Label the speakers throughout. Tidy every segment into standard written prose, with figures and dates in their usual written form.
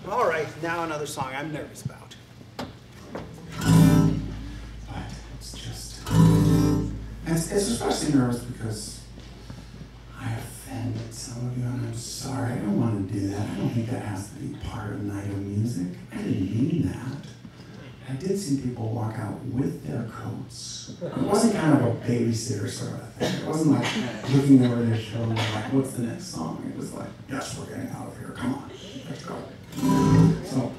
Speaker 1: All right, now another song I'm nervous about.
Speaker 2: But it's just, it's especially nervous because I offended some of you, and I'm sorry. I don't want to do that. I don't think that has to be part of Night of Music. I didn't mean that. I did see people walk out with their coats. It wasn't kind of a babysitter sort of a thing. It wasn't like looking over their shoulder like, what's the next song? It was like, yes, we're getting out of here. Come on, let's go. So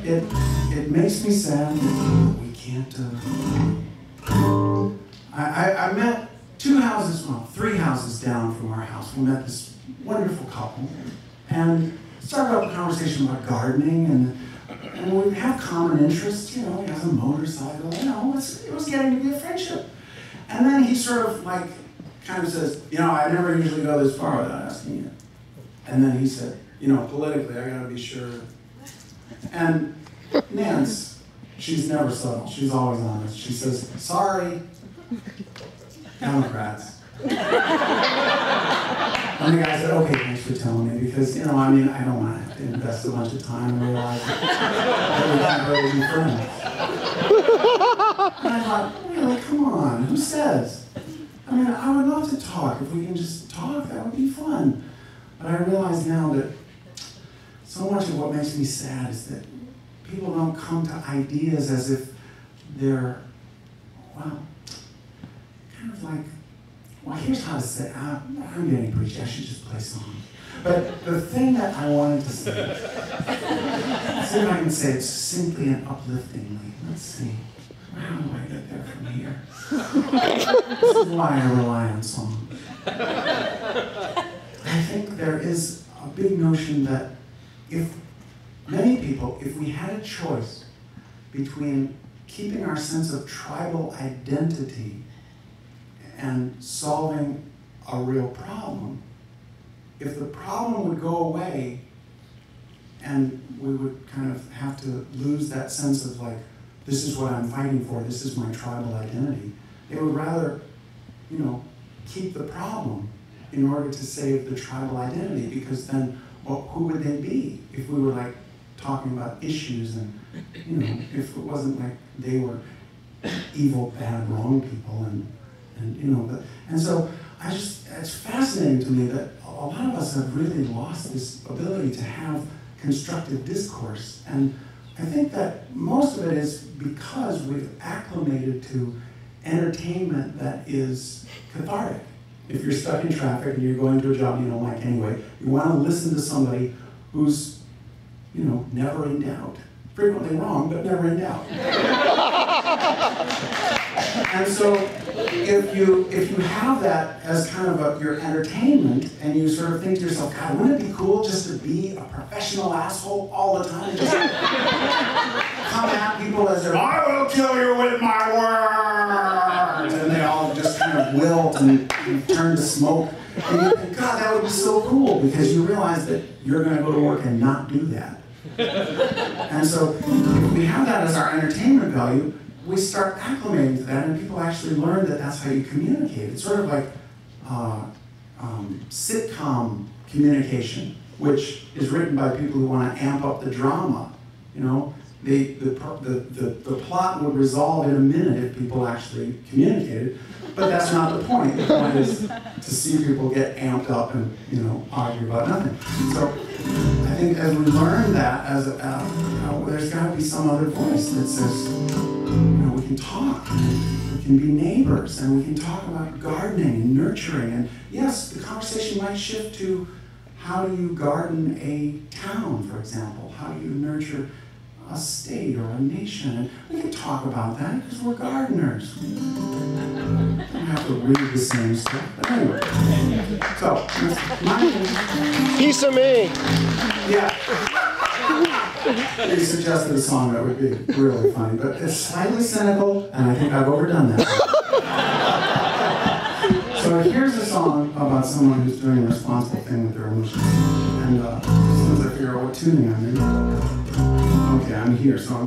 Speaker 2: it makes me sad that we can't. I met three houses down from our house. We met this wonderful couple and started up a conversation about gardening, and we have common interests. You know, he has a motorcycle. You know, it was getting to be a friendship. And then he sort of like kind of says, you know, I never usually go this far without asking you. And then he said, you know, politically, I gotta be sure. And Nance, she's never subtle. She's always honest. She says, sorry, Democrats. And the guy said, okay, thanks for telling me, because, you know, I mean, I don't want to have to invest a bunch of time and realize that we can't really be friends. And I thought, really, come on, who says? I mean, I would love to talk. If we can just talk, that would be fun. But I realize now that so much of what makes me sad is that people don't come to ideas as if they're, well, kind of like, well, here's how to say it. I'm getting preachy. I should just play songs. But the thing that I wanted to say, see if I can say it succinctly and upliftingly. Let's see. How do I get there from here? This is why I rely on song. I think there is a big notion that if we had a choice between keeping our sense of tribal identity and solving a real problem, if the problem would go away and we would kind of have to lose that sense of like, this is what I'm fighting for, this is my tribal identity, they would rather, you know, keep the problem in order to save the tribal identity, because then, well, who would they be if we were like talking about issues and, you know, if it wasn't like they were evil, bad, wrong people and you know, and so it's fascinating to me that a lot of us have really lost this ability to have constructive discourse. And I think that most of it is because we've acclimated to entertainment that is cathartic. If you're stuck in traffic and you're going to a job you don't like anyway, you want to listen to somebody who's, you know, never in doubt. Frequently wrong, but never in doubt. And so if you have that as kind of your entertainment, and you sort of think to yourself, God, wouldn't it be cool just to be a professional asshole all the time? Just come at people as if, I will kill you with my words! And they all just kind of wilt and turn to smoke. And you think, God, that would be so cool, because you realize that you're going to go to work and not do that. And so if we have that as our entertainment value, we start acclimating to that, and people actually learn that that's how you communicate. It's sort of like sitcom communication, which is written by people who want to amp up the drama. You know, the plot would resolve in a minute if people actually communicated, but that's not the point. The point is to see people get amped up and, you know, argue about nothing. So I think as we learn that, there's got to be some other voice that says, you know, we can talk, we can be neighbors, and we can talk about gardening and nurturing. And yes, the conversation might shift to how do you garden a town, for example? How do you nurture a state or a nation? And we can talk about that because we're gardeners. We don't have to read the same stuff. But anyway, so
Speaker 3: piece of me.
Speaker 2: Yeah. He suggested a song that would be really funny, but it's slightly cynical, and I think I've overdone that. So here's a song about someone who's doing a responsible thing with their emotions. And as soon as I figure out what tuning I'm in, okay, I'm here. So